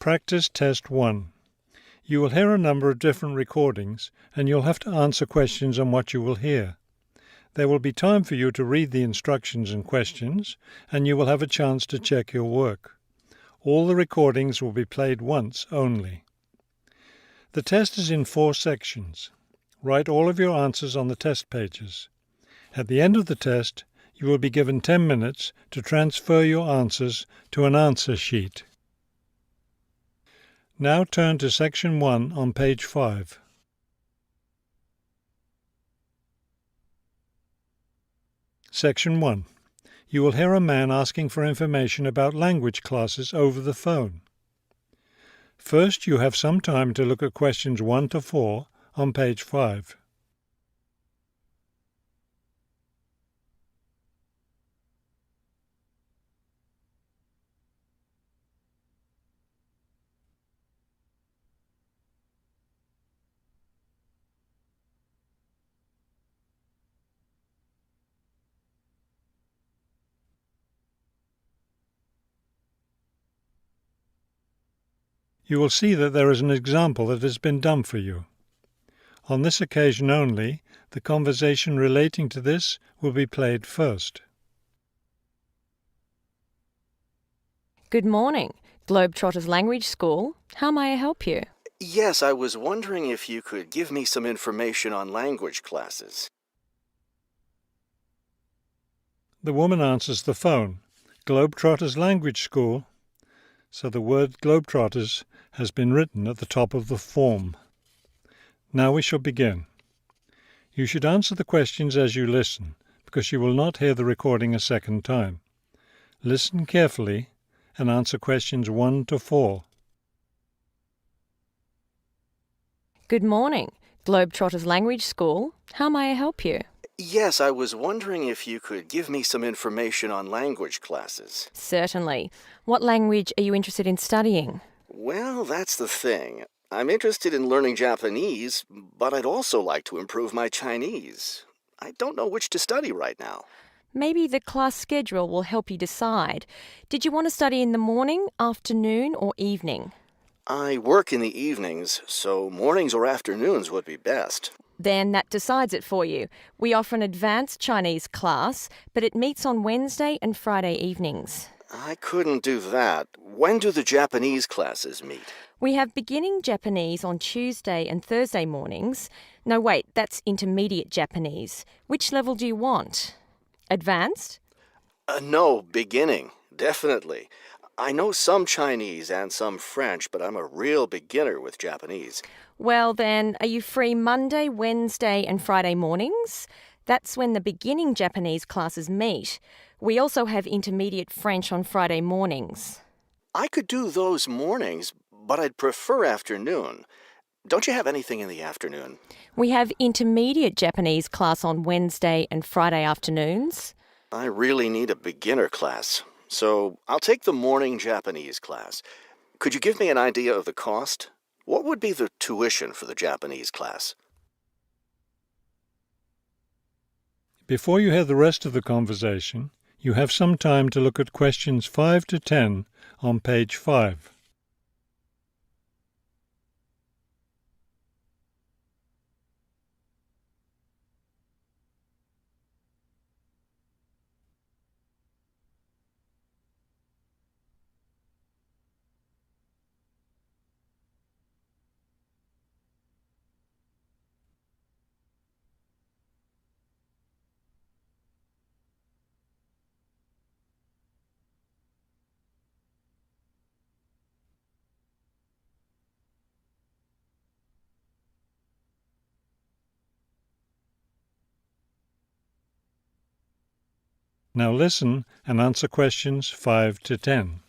Practice Test 1. You will hear a number of different recordings and you'll have to answer questions on what you will hear. There will be time for you to read the instructions and questions, and you will have a chance to check your work. All the recordings will be played once only. The test is in 4 sections. Write all of your answers on the test pages. At the end of the test, you will be given 10 minutes to transfer your answers to an answer sheet. Now turn to Section 1 on page 5. Section 1. You will hear a man asking for information about language classes over the phone. First, you have some time to look at questions 1 to 4 on page 5. You will see that there is an example that has been done for you. On this occasion only, the conversation relating to this will be played first. Good morning, Globetrotters Language School. How may I help you? Yes, I was wondering if you could give me some information on language classes. The woman answers the phone. Globetrotters Language School. So the word Globetrotters has been written at the top of the form. Now we shall begin. You should answer the questions as you listen, because you will not hear the recording a second time. Listen carefully and answer questions 1 to 4. Good morning, Globetrotters Language School. How may I help you? Yes, I was wondering if you could give me some information on language classes. Certainly. What language are you interested in studying? Well, that's the thing. I'm interested in learning Japanese, but I'd also like to improve my Chinese. I don't know which to study right now. Maybe the class schedule will help you decide. Did you want to study in the morning, afternoon, or evening? I work in the evenings, so mornings or afternoons would be best. Then that decides it for you. We offer an advanced Chinese class, but it meets on Wednesday and Friday evenings. I couldn't do that. When do the Japanese classes meet? We have beginning Japanese on Tuesday and Thursday mornings. No, wait, that's intermediate Japanese. Which level do you want? Advanced? No, beginning, definitely. I know some Chinese and some French, but I'm a real beginner with Japanese. Well then, are you free Monday, Wednesday and Friday mornings? That's when the beginning Japanese classes meet. We also have intermediate French on Friday mornings. I could do those mornings, but I'd prefer afternoon. Don't you have anything in the afternoon? We have intermediate Japanese class on Wednesday and Friday afternoons. I really need a beginner class, so I'll take the morning Japanese class. Could you give me an idea of the cost? What would be the tuition for the Japanese class? Before you hear the rest of the conversation, you have some time to look at questions 5 to 10 on page 5. Now listen and answer questions 5 to 10.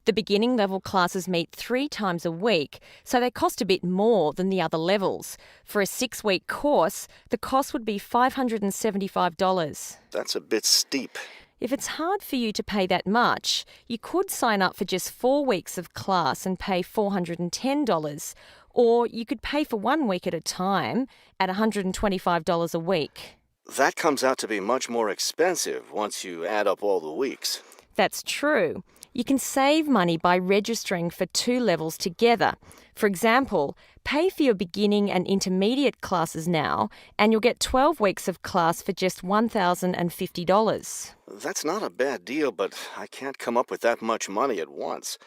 The beginning level classes meet 3 times a week, so they cost a bit more than the other levels. For a 6-week course, the cost would be $575. That's a bit steep. If it's hard for you to pay that much, you could sign up for just 4 weeks of class and pay $410, or you could pay for 1 week at a time at $125 a week. That comes out to be much more expensive once you add up all the weeks. That's true. You can save money by registering for 2 levels together. For example, pay for your beginning and intermediate classes now, and you'll get 12 weeks of class for just $1,050. That's not a bad deal, but I can't come up with that much money at once.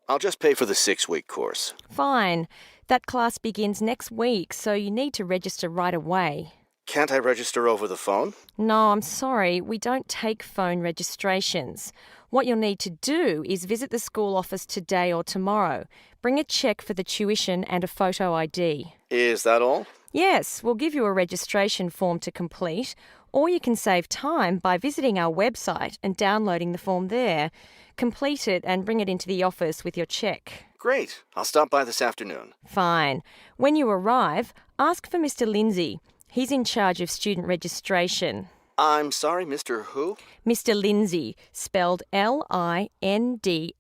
I'll just pay for the 6-week course. Fine. That class begins next week, so you need to register right away. Can't I register over the phone? No, I'm sorry, we don't take phone registrations. What you'll need to do is visit the school office today or tomorrow. Bring a cheque for the tuition and a photo ID. Is that all? Yes, we'll give you a registration form to complete, or you can save time by visiting our website and downloading the form there. Complete it and bring it into the office with your cheque. Great. I'll stop by this afternoon. Fine. When you arrive, ask for Mr. Lindsay. He's in charge of student registration. I'm sorry, Mr. Who? Mr. Lindsay, spelled Lindsay.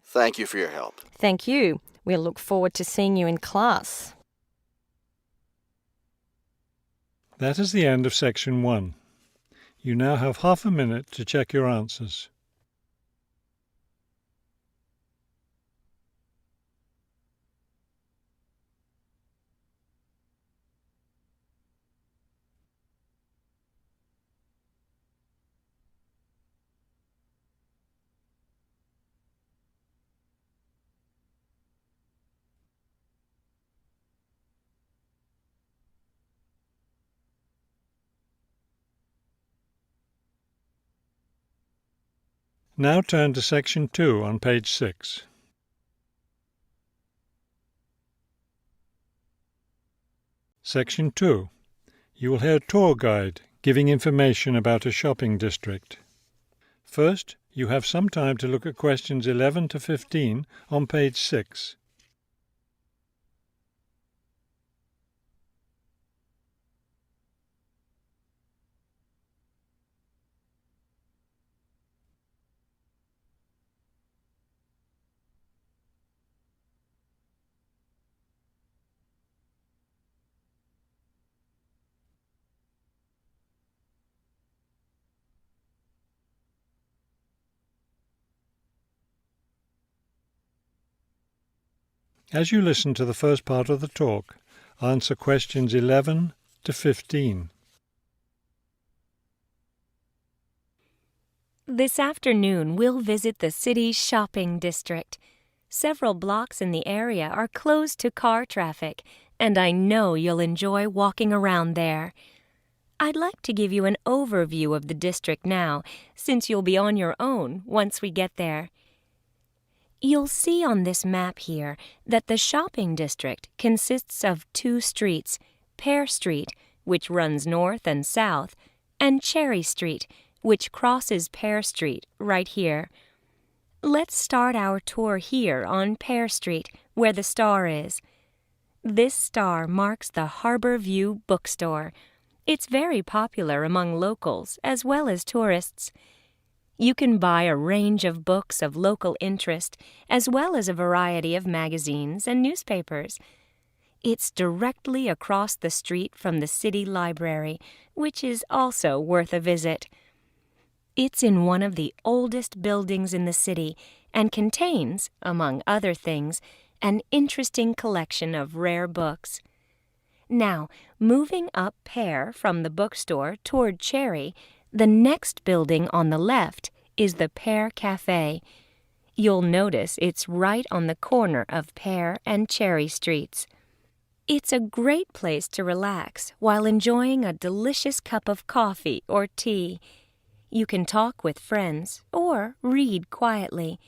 Thank you for your help. Thank you. We'll look forward to seeing you in class. That is the end of section 1. You now have half a minute to check your answers. Now turn to section 2 on page 6. Section 2. You will hear a tour guide giving information about a shopping district. First, you have some time to look at questions 11 to 15 on page 6. As you listen to the first part of the talk, answer questions 11 to 15. This afternoon, we'll visit the city's shopping district. Several blocks in the area are closed to car traffic, and I know you'll enjoy walking around there. I'd like to give you an overview of the district now, since you'll be on your own once we get there. You'll see on this map here that the shopping district consists of 2 streets, Pear Street, which runs north and south, and Cherry Street, which crosses Pear Street right here. Let's start our tour here on Pear Street, where the star is. This star marks the Harbor View Bookstore. It's very popular among locals as well as tourists. You can buy a range of books of local interest, as well as a variety of magazines and newspapers. It's directly across the street from the city library, which is also worth a visit. It's in one of the oldest buildings in the city and contains, among other things, an interesting collection of rare books. Now, moving up Pear from the bookstore toward Cherry, the next building on the left is the Pear Cafe. You'll notice it's right on the corner of Pear and Cherry Streets. It's a great place to relax while enjoying a delicious cup of coffee or tea. You can talk with friends or read quietly.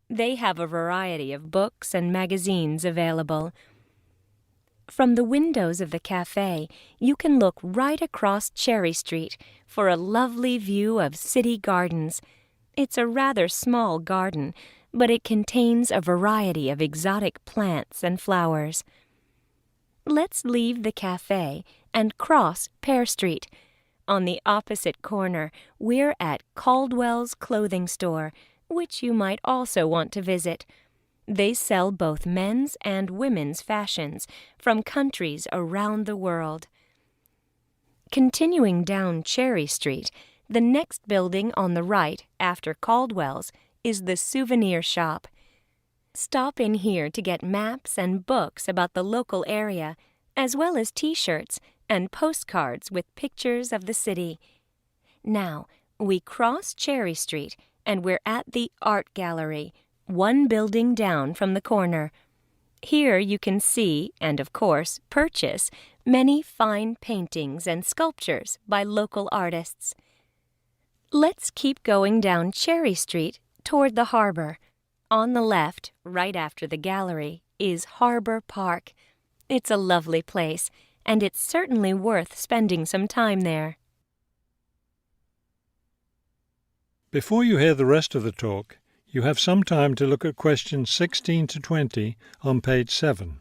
They have a variety of books and magazines available. From the windows of the cafe, you can look right across Cherry Street for a lovely view of city gardens. It's a rather small garden, but it contains a variety of exotic plants and flowers. Let's leave the cafe and cross Pear Street. On the opposite corner, we're at Caldwell's Clothing Store, which you might also want to visit. They sell both men's and women's fashions from countries around the world. Continuing down Cherry Street, the next building on the right after Caldwell's is the souvenir shop. Stop in here to get maps and books about the local area, as well as T-shirts and postcards with pictures of the city. Now, we cross Cherry Street and we're at the Art Gallery, one building down from the corner. Here you can see, and of course purchase, many fine paintings and sculptures by local artists. Let's keep going down Cherry Street toward the harbor. On the left, right after the gallery, is Harbor Park. It's a lovely place, and it's certainly worth spending some time there. Before you hear the rest of the talk, you have some time to look at questions 16 to 20 on page 7.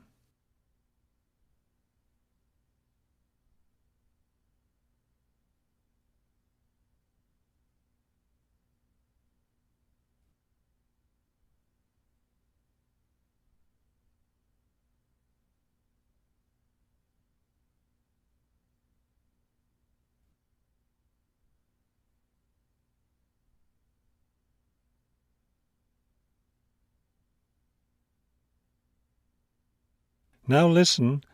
Now listen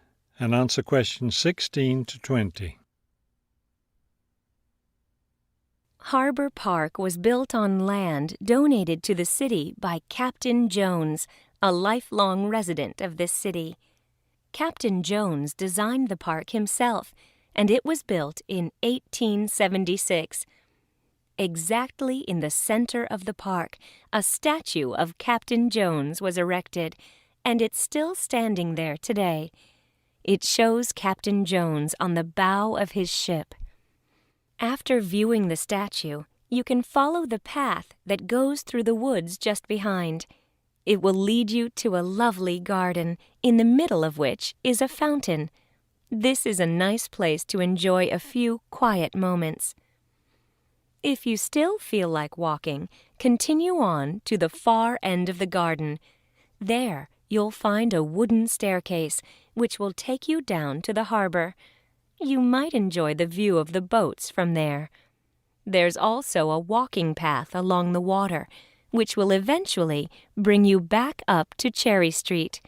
and answer questions 16 to 20. Harbor Park was built on land donated to the city by Captain Jones, a lifelong resident of this city. Captain Jones designed the park himself, and it was built in 1876. Exactly in the center of the park, a statue of Captain Jones was erected, and it's still standing there today. It shows Captain Jones on the bow of his ship. After viewing the statue, you can follow the path that goes through the woods just behind. It will lead you to a lovely garden, in the middle of which is a fountain. This is a nice place to enjoy a few quiet moments. If you still feel like walking, continue on to the far end of the garden. There, you'll find a wooden staircase, which will take you down to the harbor. You might enjoy the view of the boats from there. There's also a walking path along the water, which will eventually bring you back up to Cherry Street.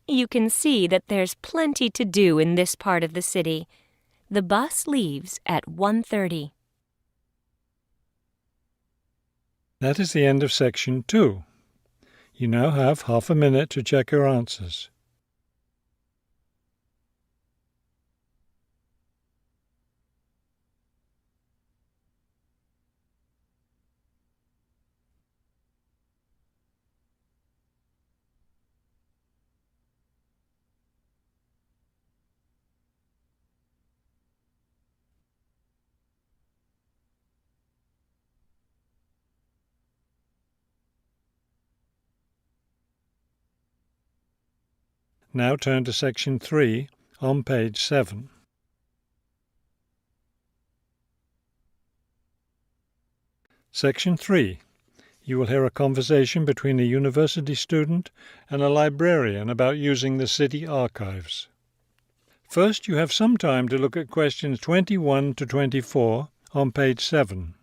You can see that there's plenty to do in this part of the city. The bus leaves at 1:30. That is the end of section 2. You now have half a minute to check your answers. Now turn to section 3 on page 7. Section 3. You will hear a conversation between a university student and a librarian about using the city archives. First, you have some time to look at questions 21 to 24 on page 7.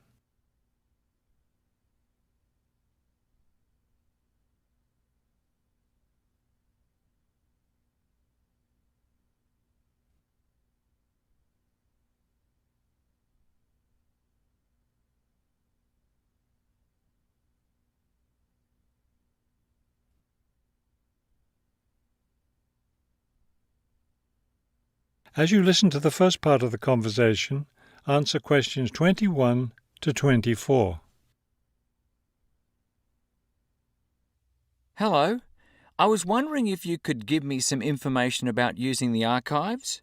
As you listen to the first part of the conversation, answer questions 21 to 24. Hello. I was wondering if you could give me some information about using the archives?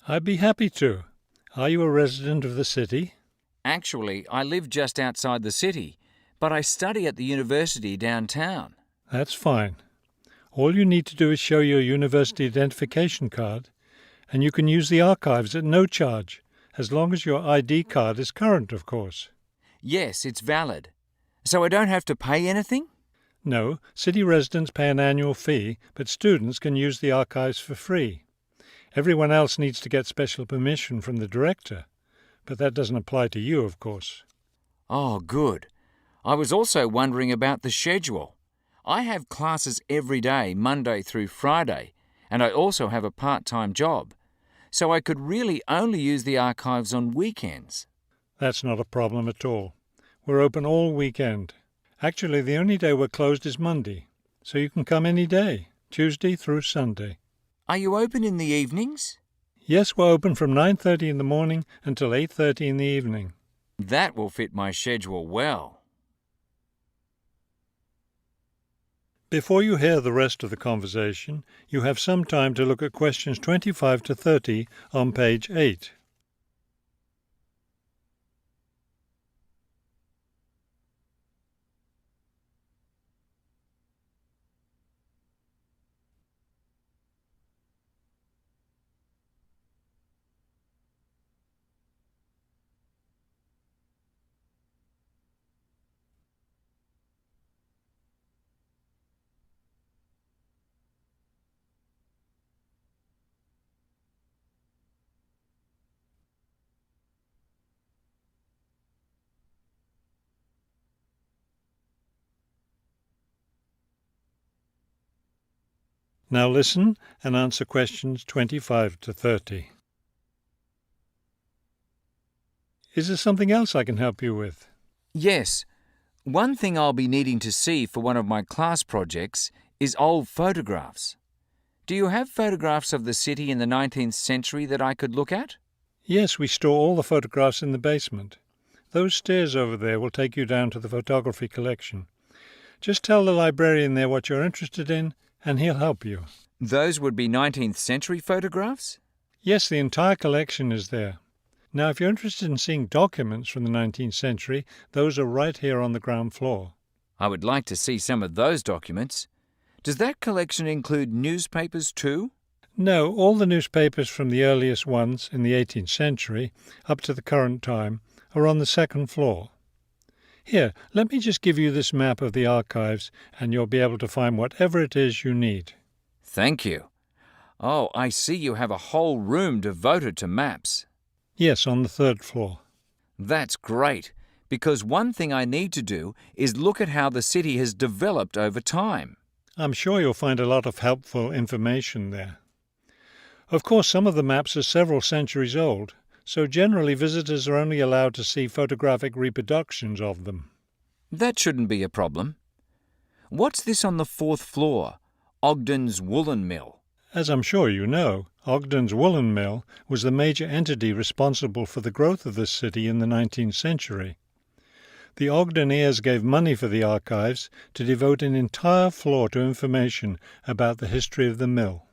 I'd be happy to. Are you a resident of the city? Actually, I live just outside the city, but I study at the university downtown. That's fine. All you need to do is show your university identification card, and you can use the archives at no charge, as long as your ID card is current, of course. Yes, it's valid. So I don't have to pay anything? No, city residents pay an annual fee, but students can use the archives for free. Everyone else needs to get special permission from the director, but that doesn't apply to you, of course. Oh, good. I was also wondering about the schedule. I have classes every day, Monday through Friday, and I also have a part-time job, so I could really only use the archives on weekends. That's not a problem at all. We're open all weekend. Actually, the only day we're closed is Monday, so you can come any day, Tuesday through Sunday. Are you open in the evenings? Yes, we're open from 9:30 in the morning until 8:30 in the evening. That will fit my schedule well. Before you hear the rest of the conversation, you have some time to look at questions 25 to 30 on page 8. Now listen and answer questions 25 to 30. Is there something else I can help you with? Yes. One thing I'll be needing to see for one of my class projects is old photographs. Do you have photographs of the city in the 19th century that I could look at? Yes, we store all the photographs in the basement. Those stairs over there will take you down to the photography collection. Just tell the librarian there what you're interested in, and he'll help you. Those would be 19th century photographs? Yes, the entire collection is there. Now, if you're interested in seeing documents from the 19th century, those are right here on the ground floor. I would like to see some of those documents. Does that collection include newspapers too? No, all the newspapers from the earliest ones in the 18th century up to the current time are on the second floor. Here, let me just give you this map of the archives, and you'll be able to find whatever it is you need. Thank you. Oh, I see you have a whole room devoted to maps. Yes, on the third floor. That's great, because one thing I need to do is look at how the city has developed over time. I'm sure you'll find a lot of helpful information there. Of course, some of the maps are several centuries old, so generally visitors are only allowed to see photographic reproductions of them. That shouldn't be a problem. What's this on the fourth floor? Ogden's Woolen Mill. As I'm sure you know, Ogden's Woolen Mill was the major entity responsible for the growth of this city in the 19th century. The Ogden heirs gave money for the archives to devote an entire floor to information about the history of the mill.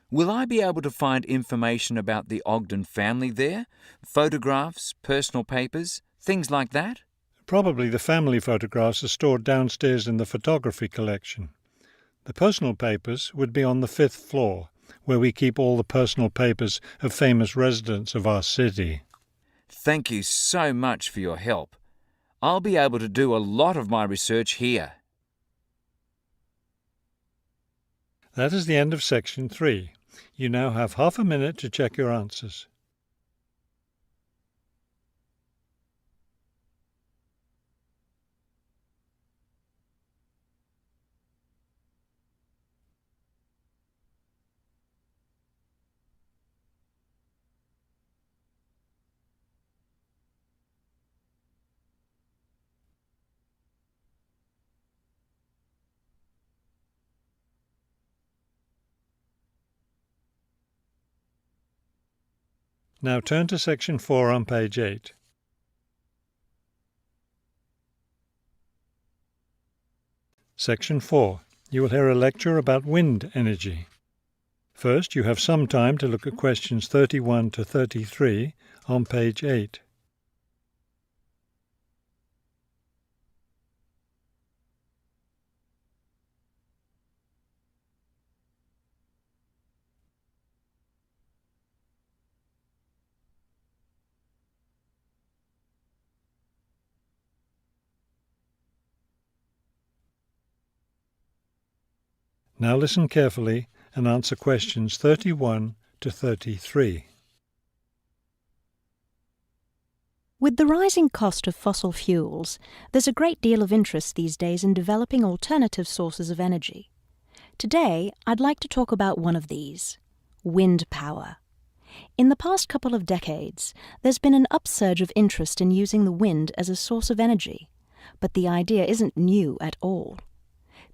Will I be able to find information about the Ogden family there? Photographs, personal papers, things like that? Probably the family photographs are stored downstairs in the photography collection. The personal papers would be on the fifth floor, where we keep all the personal papers of famous residents of our city. Thank you so much for your help. I'll be able to do a lot of my research here. That is the end of section 3. You now have half a minute to check your answers. Now turn to section 4 on page 8. Section 4. You will hear a lecture about wind energy. First, you have some time to look at questions 31 to 33 on page 8. Now listen carefully and answer questions 31 to 33. With the rising cost of fossil fuels, there's a great deal of interest these days in developing alternative sources of energy. Today, I'd like to talk about one of these: wind power. In the past couple of decades, there's been an upsurge of interest in using the wind as a source of energy, but the idea isn't new at all.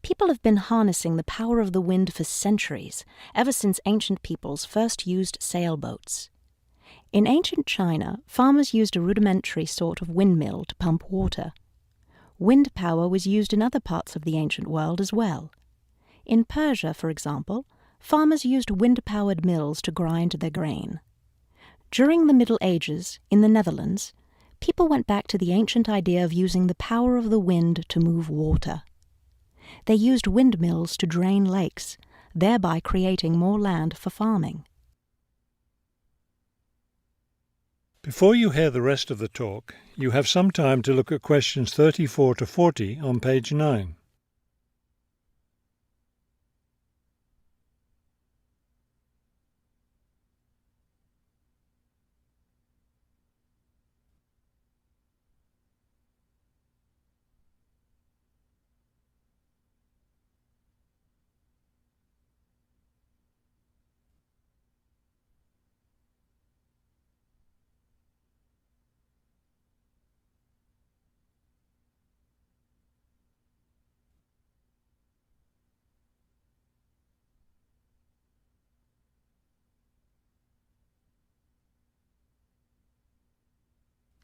People have been harnessing the power of the wind for centuries, ever since ancient peoples first used sailboats. In ancient China, farmers used a rudimentary sort of windmill to pump water. Wind power was used in other parts of the ancient world as well. In Persia, for example, farmers used wind-powered mills to grind their grain. During the Middle Ages, in the Netherlands, people went back to the ancient idea of using the power of the wind to move water. They used windmills to drain lakes, thereby creating more land for farming. Before you hear the rest of the talk, you have some time to look at questions 34 to 40 on page 9.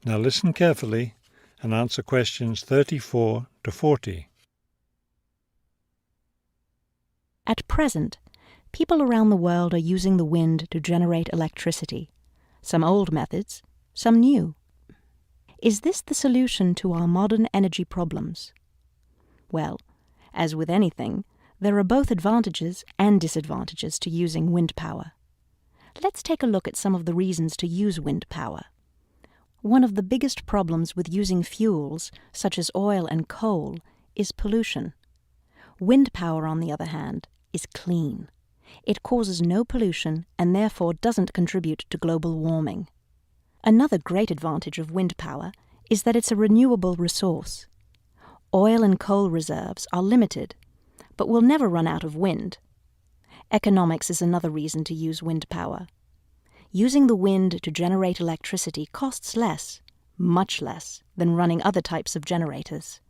Now listen carefully and answer questions 34 to 40. At present, people around the world are using the wind to generate electricity, some old methods, some new. Is this the solution to our modern energy problems? Well, as with anything, there are both advantages and disadvantages to using wind power. Let's take a look at some of the reasons to use wind power. One of the biggest problems with using fuels, such as oil and coal, is pollution. Wind power, on the other hand, is clean. It causes no pollution and therefore doesn't contribute to global warming. Another great advantage of wind power is that it's a renewable resource. Oil and coal reserves are limited, but will never run out of wind. Economics is another reason to use wind power. Using the wind to generate electricity costs less, much less, than running other types of generators.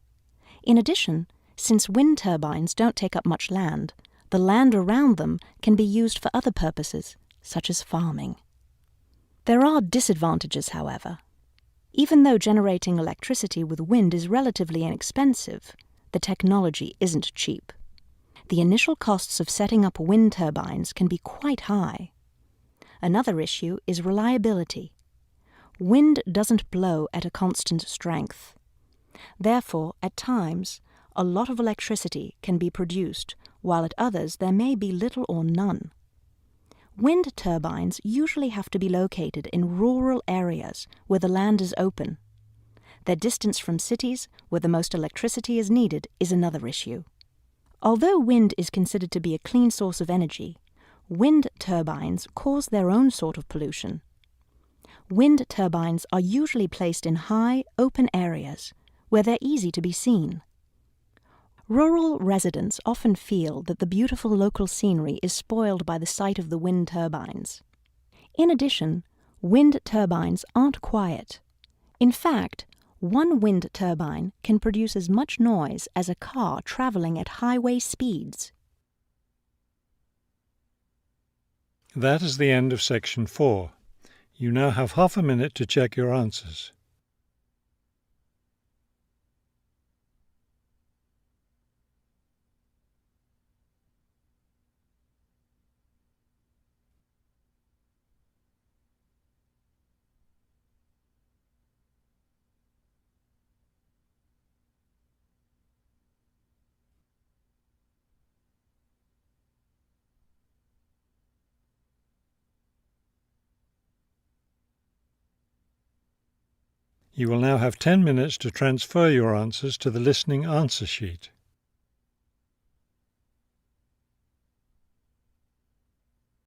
In addition, since wind turbines don't take up much land, the land around them can be used for other purposes, such as farming. There are disadvantages, however. Even though generating electricity with wind is relatively inexpensive, the technology isn't cheap. The initial costs of setting up wind turbines can be quite high. Another issue is reliability. Wind doesn't blow at a constant strength. Therefore, at times, a lot of electricity can be produced, while at others there may be little or none. Wind turbines usually have to be located in rural areas where the land is open. Their distance from cities where the most electricity is needed is another issue. Although wind is considered to be a clean source of energy, wind turbines cause their own sort of pollution. Wind turbines are usually placed in high, open areas where they're easy to be seen. Rural residents often feel that the beautiful local scenery is spoiled by the sight of the wind turbines. In addition, wind turbines aren't quiet. In fact, one wind turbine can produce as much noise as a car traveling at highway speeds. That is the end of section 4. You now have half a minute to check your answers. You will now have 10 minutes to transfer your answers to the listening answer sheet.